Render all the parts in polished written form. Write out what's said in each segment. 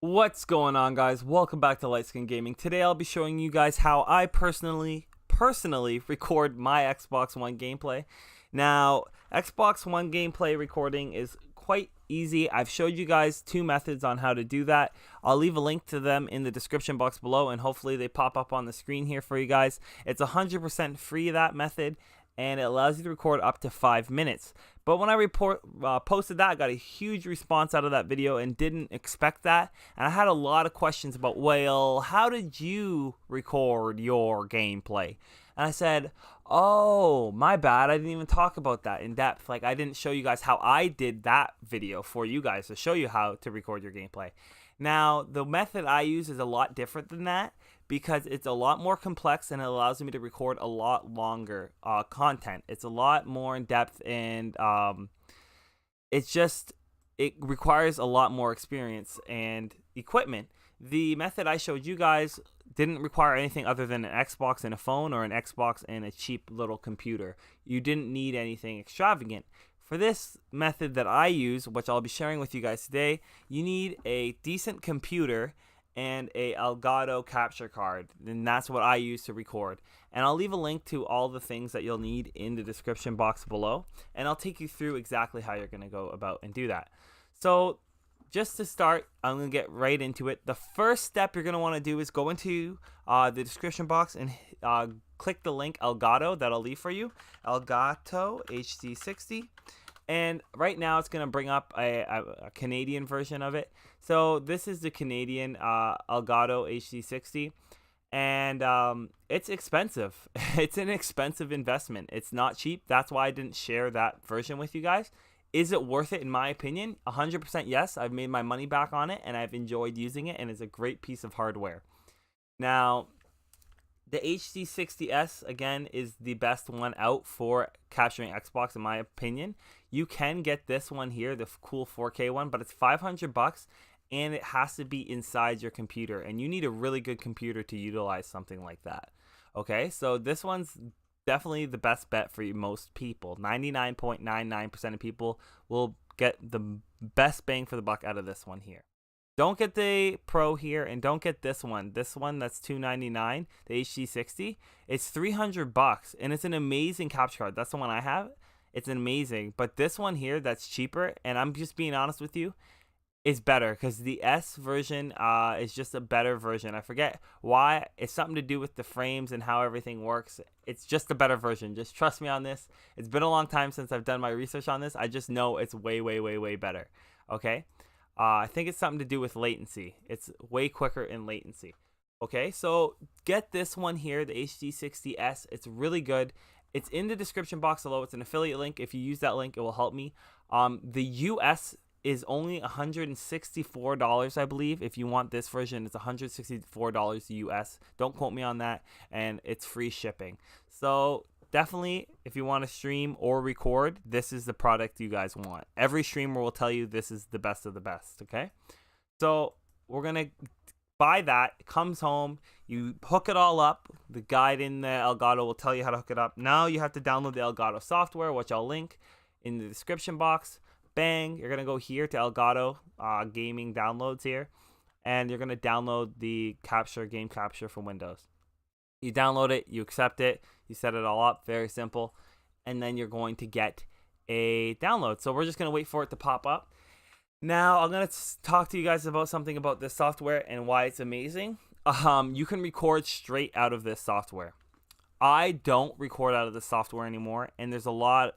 What's going on, guys? Welcome back to Lightskin Gaming. Today I'll be showing you guys how I personally record my Xbox One gameplay. Now, Xbox One gameplay recording is quite easy. I've showed you guys two methods on how to do that. I'll leave a link to them in the description box below, and hopefully they pop up on the screen here for you guys. It's 100% free, that method, and it allows you to record up to 5 minutes. But when I posted that, I got a huge response out of that video and didn't expect that. And I had a lot of questions about, well, how did you record your gameplay? And I said, oh, my bad. I didn't even talk about that in depth. Like, I didn't show you guys how I did that video for you guys to show you how to record your gameplay. Now, the method I use is a lot different than that, because it's a lot more complex and it allows me to record a lot longer content. It's a lot more in depth, and it requires a lot more experience and equipment. The method I showed you guys didn't require anything other than an Xbox and a phone, or an Xbox and a cheap little computer. You didn't need anything extravagant. For this method that I use, which I'll be sharing with you guys today, you need a decent computer and a Elgato capture card, and that's what I use to record. And I'll leave a link to all the things that you'll need in the description box below, and I'll take you through exactly how you're going to go about and do that. So just to start, I'm going to get right into it. The first step you're going to want to do is go into the description box and click the link Elgato that I'll leave for you, Elgato HD60. And right now it's going to bring up a Canadian version of it. So this is the Canadian Elgato HD60. And it's expensive. It's an expensive investment. It's not cheap. That's why I didn't share that version with you guys. Is it worth it? In my opinion, 100% yes. I've made my money back on it, and I've enjoyed using it, and it's a great piece of hardware. Now, the HD60S, again, is the best one out for capturing Xbox, in my opinion. You can get this one here, the cool 4K one, but it's $500, and it has to be inside your computer, and you need a really good computer to utilize something like that. Okay, so this one's definitely the best bet for most people. 99.99% of people will get the best bang for the buck out of this one here. Don't get the Pro here, and don't get this one. This one that's $299, the HD60. It's $300, and it's an amazing capture card. That's the one I have. It's amazing. But this one here that's cheaper, and I'm just being honest with you, is better, because the S version is just a better version. I forget why. It's something to do with the frames and how everything works. It's just a better version. Just trust me on this. It's been a long time since I've done my research on this. I just know it's way, way, way, way better. Okay? I think it's something to do with latency. It's way quicker in latency. Okay, so get this one here, the HD60S. It's really good. It's in the description box below. It's an affiliate link. If you use that link, it will help me. The US is only $164, I believe. If you want this version, it's $164 US. Don't quote me on that, and it's free shipping. So definitely, if you want to stream or record, this is the product you guys want. Every streamer will tell you this is the best of the best. Okay, so we're gonna buy that. It comes home, you hook it all up. The guide in the Elgato will tell you how to hook it up. Now you have to download the Elgato software, which I'll link in the description box. Bang, you're gonna go here to Elgato gaming downloads here, and you're gonna download the game capture for Windows. You download it, you accept it, you set it all up, very simple, and then you're going to get a download. So we're just gonna wait for it to pop up. Now I'm gonna talk to you guys about something about this software and why it's amazing. You can record straight out of this software. I don't record out of this software anymore, and there's a lot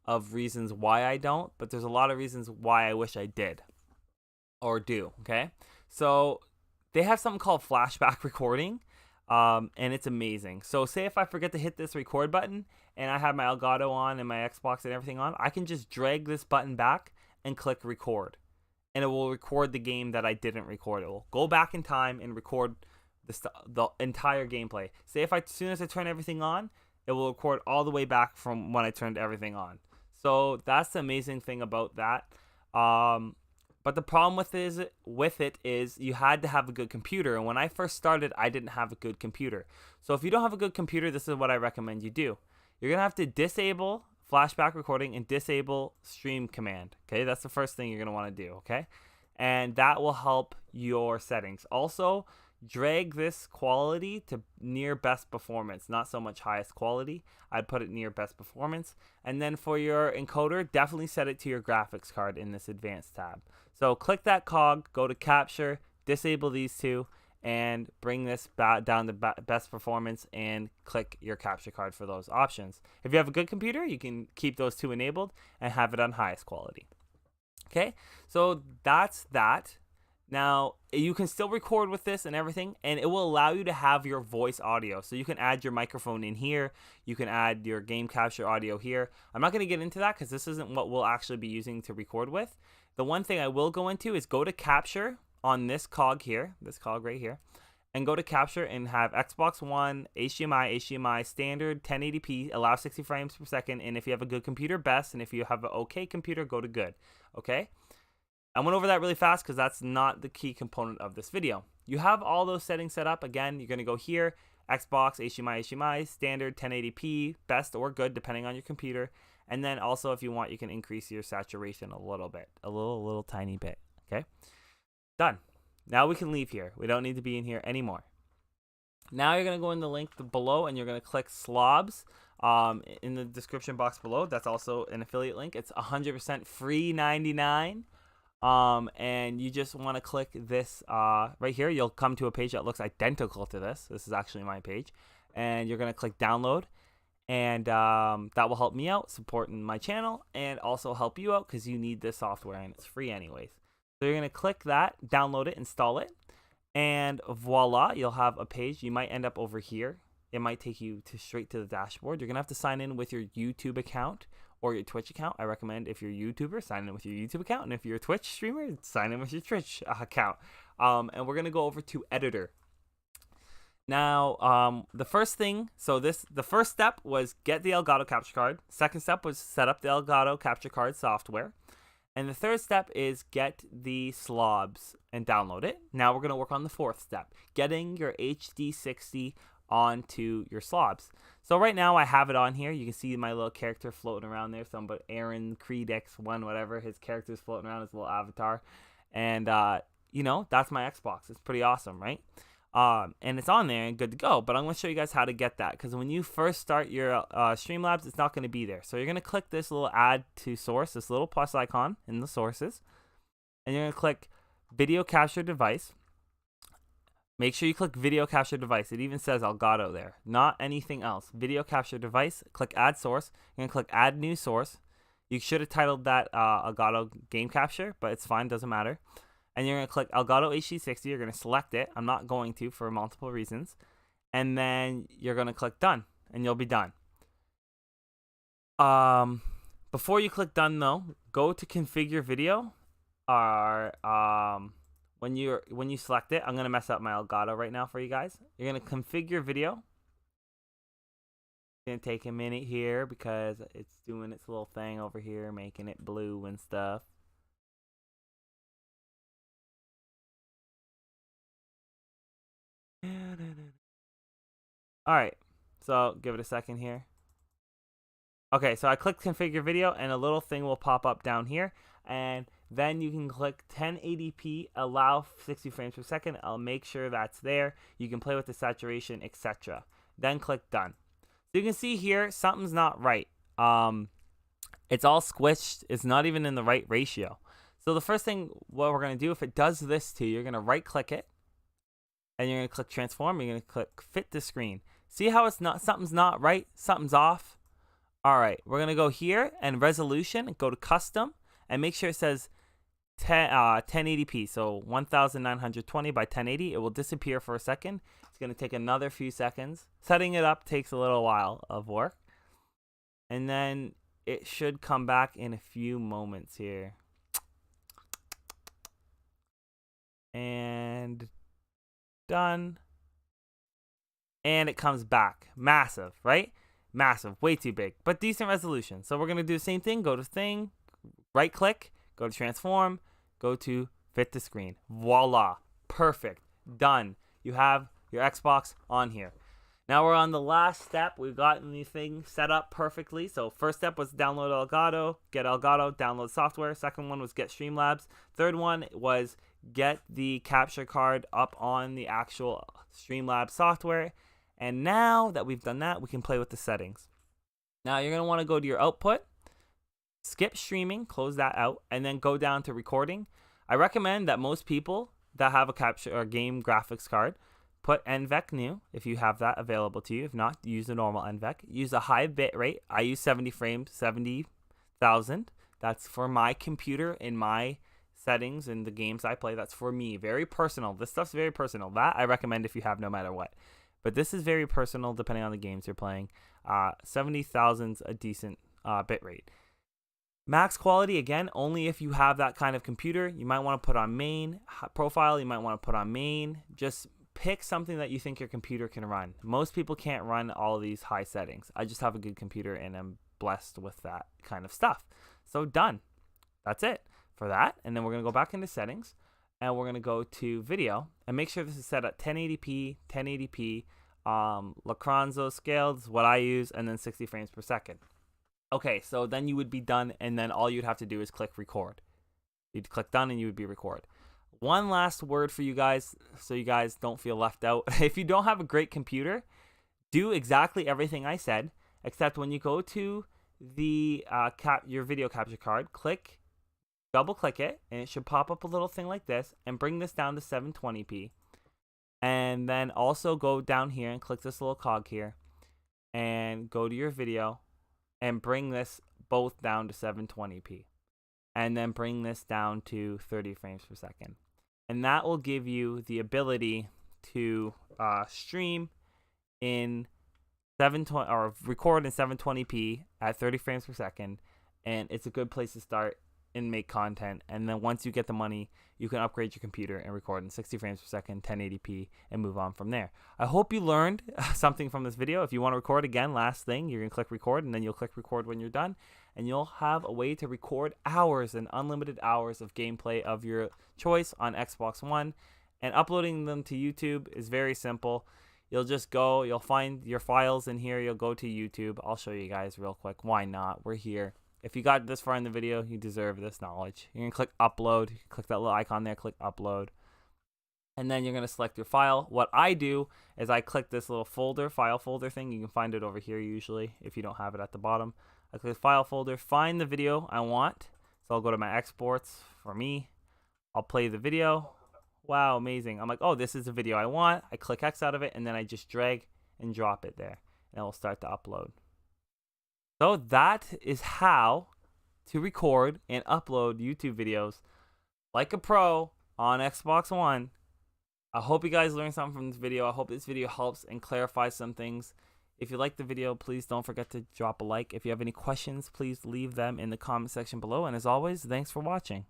of reasons why I don't, but there's a lot of reasons why I wish I did or do. Okay, so they have something called flashback recording, and it's amazing. So say if I forget to hit this record button and I have my Elgato on and my Xbox and everything on, I can just drag this button back and click record, and it will record the game that I didn't record. It will go back in time and record the entire gameplay. Say if as soon as I turn everything on, it will record all the way back from when I turned everything on. So that's the amazing thing about that. But the problem with it is you had to have a good computer. And when I first started, I didn't have a good computer. So if you don't have a good computer, this is what I recommend you do. You're going to have to disable flashback recording and disable stream command. Okay, that's the first thing you're going to want to do. Okay, and that will help your settings. Also, drag this quality to near best performance, not so much highest quality. I'd put it near best performance. And then for your encoder, definitely set it to your graphics card in this advanced tab. So click that cog, go to capture, disable these two, and bring this down to best performance and click your capture card for those options. If you have a good computer, you can keep those two enabled and have it on highest quality. Okay, so that's that. Now, you can still record with this and everything, and it will allow you to have your voice audio. So you can add your microphone in here. You can add your game capture audio here. I'm not going to get into that because this isn't what we'll actually be using to record with. The one thing I will go into is go to capture on this cog here, this cog right here, and go to capture and have Xbox One, HDMI, standard, 1080p, allow 60 frames per second, and if you have a good computer, best, and if you have an okay computer, go to good, okay? I went over that really fast because that's not the key component of this video. You have all those settings set up. Again, you're going to go here, Xbox, HDMI, standard, 1080p, best or good, depending on your computer. And then also, if you want, you can increase your saturation a little bit, a little tiny bit, okay? Done. Now we can leave here. We don't need to be in here anymore. Now you're going to go in the link below and you're going to click Slobs in the description box below. That's also an affiliate link. It's 100% free 99. And you just want to click this right here. You'll come to a page that looks identical to this. This is actually my page. And you're going to click download. And that will help me out, supporting my channel, and also help you out because you need this software and it's free anyways. So you're going to click that, download it, install it, and voila, you'll have a page. You might end up over here. It might take you straight to the dashboard. You're going to have to sign in with your YouTube account or your Twitch account. I recommend if you're a YouTuber, sign in with your YouTube account, and if you're a Twitch streamer, sign in with your Twitch account. And we're going to go over to Editor. Now, the first thing, the first step was get the Elgato capture card. Second step was set up the Elgato capture card software. And the third step is get the slobs and download it. Now we're going to work on the fourth step, getting your HD60 onto your slobs. So right now I have it on here. You can see my little character floating around there. But Aaron Creed X1, whatever, his character's floating around, his little avatar. And, you know, that's my Xbox. It's pretty awesome, right? And it's on there and good to go. But I'm going to show you guys how to get that, because when you first start your Streamlabs, it's not going to be there. So you're going to click this little add to source, this little plus icon in the sources, and you're going to click video capture device. Make sure you click video capture device. It even says Elgato there, not anything else. Video capture device, click add source. You're going to click add new source. You should have titled that Elgato game capture, but it's fine, doesn't matter. And you're going to click Elgato HD60. You're going to select it. I'm not going to for multiple reasons. And then you're going to click done, and you'll be done. Before you click done, though, go to configure video. Or when you select it, I'm going to mess up my Elgato right now for you guys. You're going to configure video. It's going to take a minute here because it's doing its little thing over here, making it blue and stuff. Alright, so give it a second here. Okay, so I clicked configure video and a little thing will pop up down here, and then you can click 1080p, allow 60 frames per second. I'll make sure that's there. You can play with the saturation, etc. Then click done. So you can see here something's not right. It's all squished. It's not even in the right ratio. So the first thing what we're going to do, if it does this to you, you're going to right click it. And you're going to click transform. You're going to click fit to screen. See how it's not, something's not right? Something's off? All right. We're going to go here and resolution and go to custom and make sure it says 1080p. So 1920 by 1080. It will disappear for a second. It's going to take another few seconds. Setting it up takes a little while of work. And then it should come back in a few moments here. And done. And it comes back. Massive, right? Massive. Way too big. But decent resolution. So we're going to do the same thing. Go to thing. Right click. Go to transform. Go to fit to screen. Voila. Perfect. Done. You have your Xbox on here. Now we're on the last step. We've gotten the thing set up perfectly. So first step was download Elgato, get Elgato, download software. Second one was get Streamlabs. Third one was get the capture card up on the actual Streamlabs software. And now that we've done that, we can play with the settings. Now you're going to want to go to your output, skip streaming, close that out, and then go down to recording. I recommend that most people that have a capture or game graphics card put NVENC new if you have that available to you. If not, use the normal NVENC. Use a high bit rate. I use 70 frames, 70,000. That's for my computer in my settings and the games I play. That's for me. Very personal. This stuff's very personal. That I recommend if you have no matter what. But this is very personal depending on the games you're playing. 70,000's a decent bit rate. Max quality, again, only if you have that kind of computer. You might want to put on main. Profile, you might want to put on main. Just pick something that you think your computer can run. Most people can't run all of these high settings. I just have a good computer and I'm blessed with that kind of stuff. So done. That's it for that. And then we're going to go back into settings and we're going to go to video and make sure this is set at 1080p, Locranzo scaled is what I use, and then 60 frames per second. Okay, so then you would be done, and then all you'd have to do is click record. You'd click done and you would be record. One last word for you guys so you guys don't feel left out. If you don't have a great computer, do exactly everything I said, except when you go to the your video capture card, double click it, and it should pop up a little thing like this, and bring this down to 720p. And then also go down here and click this little cog here, and go to your video, and bring this both down to 720p. And then bring this down to 30 frames per second. And that will give you the ability to stream in 720 or record in 720p at 30 frames per second. And it's a good place to start and make content. And then once you get the money, you can upgrade your computer and record in 60 frames per second, 1080p, and move on from there. I hope you learned something from this video. If you want to record again, last thing, you're going to click record, and then you'll click record when you're done. And you'll have a way to record hours and unlimited hours of gameplay of your choice on Xbox One. And uploading them to YouTube is very simple. You'll just go, you'll find your files in here, you'll go to YouTube. I'll show you guys real quick. Why not? We're here. If you got this far in the video, you deserve this knowledge. You're going to click upload. Click that little icon there, click upload. And then you're going to select your file. What I do is I click this little folder, file folder thing. You can find it over here usually if you don't have it at the bottom. I click file folder, find the video I want. So I'll go to my exports for me. I'll play the video. Wow, amazing. I'm like, oh, this is the video I want. I click X out of it, and then I just drag and drop it there. And it will start to upload. So that is how to record and upload YouTube videos like a pro on Xbox One. I hope you guys learned something from this video. I hope this video helps and clarifies some things. If you like the video, please don't forget to drop a like. If you have any questions, please leave them in the comment section below. And as always, thanks for watching.